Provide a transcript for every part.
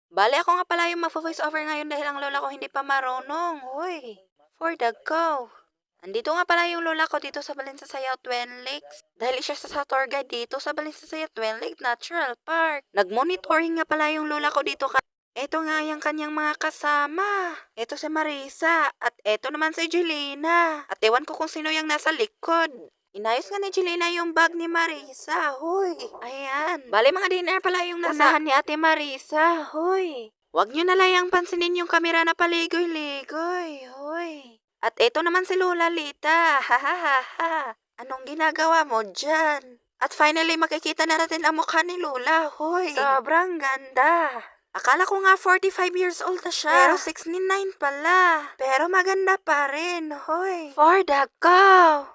Bale ako nga pala yung magvo-voice over ngayon dahil ang lola ko hindi pa marunong. Hoy, for the go. Andito nga pala yung lola ko dito sa Balinsasayao Twin Lakes. Dahil siya sa tour guide dito sa Balinsasayao Twin Lakes Natural Park. Nag-monitoring nga pala yung lola ko dito. Ito nga yung kanyang mga kasama. Ito si Marisa at ito naman si Jelena. At ewan ko kung sino yung nasa likod. Inayos nga ni Jelena yung bag ni Marisa. Hoy, ayan. Bale mga dinner pala yung nasa unahan ni Ate Marisa. Hoy, wag nyo na layang pansinin yung kamera na paligoy-ligoy. Hoy. At ito naman si Lola Lita. Ha ha ha ha. Anong ginagawa mo dyan? At finally makikita na natin ang mukha ni Lola. Hoy, sobrang ganda. Akala ko nga 45 years old na siya. Pero 69 pala. Pero maganda pa rin. Hoy. For the go.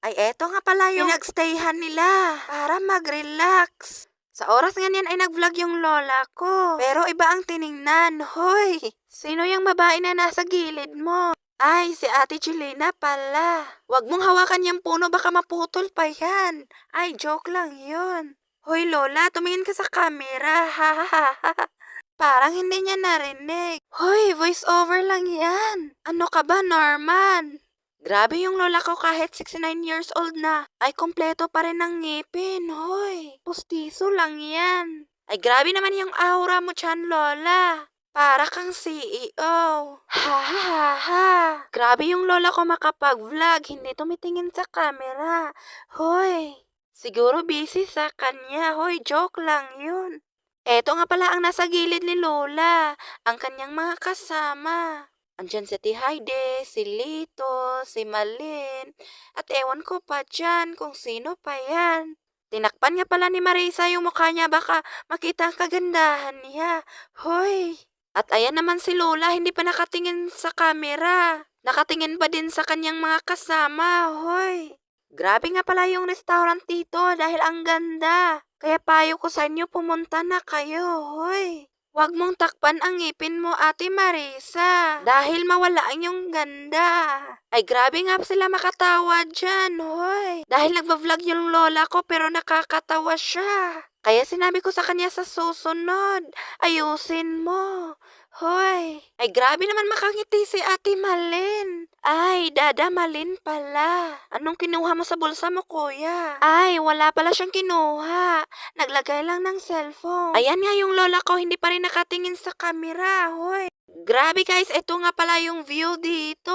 Ay, eto nga pala yung pinagstayhan nila para mag-relax. Sa oras nga niyan ay nag-vlog yung lola ko. Pero iba ang tiningnan. Hoy, sino yung babae na nasa gilid mo? Ay, si Ate Jelena pala. Huwag mong hawakan yung puno, baka maputol pa yan. Ay, joke lang yun. Hoy Lola, tumingin ka sa camera. Ha ha ha ha. Parang hindi niya narinig. Hoy, voice over lang yan. Ano ka ba, Norman? Grabe yung lola ko kahit 69 years old na. Ay, kompleto pa rin ang ngipin. Hoy, pustiso lang yan. Ay, grabe naman yung aura mo dyan, lola. Para kang CEO. Ha ha ha ha. Grabe yung lola ko makapag-vlog, hindi tumitingin sa camera. Hoy, siguro busy sa kanya. Hoy, joke lang yun. Eto nga pala ang nasa gilid ni Lola, ang kanyang mga kasama. Andyan si Ate Heidi, si Lito, si Malin, at ewan ko pa dyan kung sino pa yan. Tinakpan nga pala ni Marisa yung mukha niya, baka makita ang kagandahan niya. Hoy! At ayan naman si Lola, hindi pa nakatingin sa camera. Nakatingin pa din sa kanyang mga kasama. Hoy! Grabe nga pala yung restaurant dito dahil ang ganda. Kaya payo ko sa inyo pumunta na kayo. Hoy! Huwag mong takpan ang ngipin mo, Ate Marisa. Dahil mawala ang yung ganda. Ay, grabe nga sila makatawa dyan, hoy. Dahil nagva-vlog yung lola ko pero nakakatawa siya. Kaya sinabi ko sa kanya sa susunod, ayusin mo. Hoy. Ay, grabe naman makangiti si Ate Malin. Ay, Dada Malin pala. Anong kinuha mo sa bulsa mo, kuya? Ay, wala pala siyang kinuha. Naglagay lang ng cellphone. Ayan nga yung lola ko, hindi pa rin nakatingin sa camera. Hoy. Grabe guys, ito nga pala yung view dito.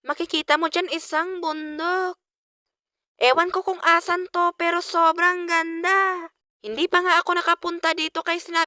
Makikita mo dyan isang bundok. Ewan ko kung asan to, pero sobrang ganda. Hindi pa nga ako nakapunta dito kay